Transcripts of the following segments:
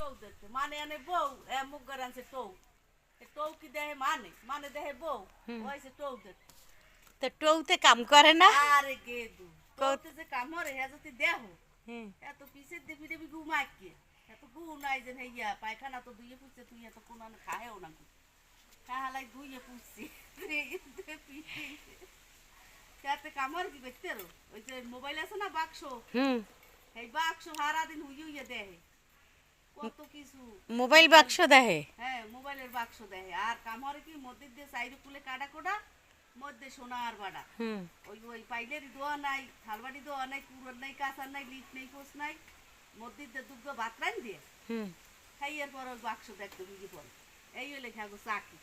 টৌ দেখতে মানে আনে বউ এ মুখ গড় আনছে টৌ টৌ কি দেহে মানে দেহে বউ ওইছে টৌ দেখতে তো টৌতে কাম করে না আরে গেদু টৌতে যে কাম হরে হে যদি দেহ এত পিছে দেবি দেবি ঘুমাই কে এত গু নাই যে হেইয়া পায়খানা তো দুইয়ে পুছে তুই এত কোন খায়ও না কাহালাই দুইয়ে পুছে তাতে কামর কি করতে রো ওই যে মোবাইল আছে না বাক্স এই বাক্স সারা দিন হুইয়ে দেহে কত কিছু মোবাইল বাক্স দেহে হ্যাঁ মোবাইলের বাক্স দেহে আর কামর কি মধ্যে দিয়ে সাইডে কুলে কাটা কোডা মধ্যে সোনার বাড়া ওই ওই পাইলের দোয়া নাই থালবাড়ি দোয়া নাই কুড়োর নাই কাঁচার নাই লিট নেই কোষ নাই মধ্যে দিয়ে দুগ্গ বাতরান দিয়ে খাইয়ের পর ওই বাক্স দেখতে বুঝি পড়ে এই হলে খাগো চাকরি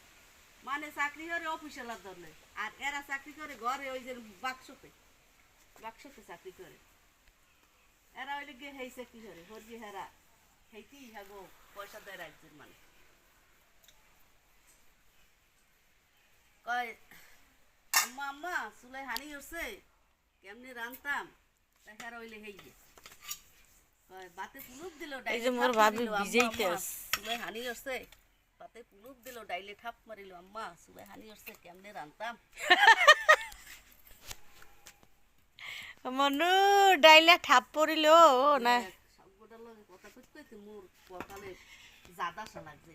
মানে চাকরি করে অফিসালার ধরলে আর এরা চাকরি করে ঘরে ওই যে বাক্সতে চাকরি করে এরা হইলে গিয়ে হেই চাকরি করে হরজি হেরা হেইটি হাগো পয়সা দেয় রাজ্যের মানে কয় আম্মা আম্মা চুলাই হানি উঠছে কেমনি রান্তাম হেরা হইলে হেই কয় বাতে পুলুপ দিল এই যে মোর ভাবি ভিজেইতে আছে চুলাই হানি উঠছে বাতে পুলুপ দিল ডাইলে ঠাপ মারিল আম্মা চুলাই হানি উঠছে কেমনে রান্তাম মনু ডাইলা ঠাপ পড়িল না সবগুলোর লগে কথা কইতে মোর কপালে জাদা লাগছে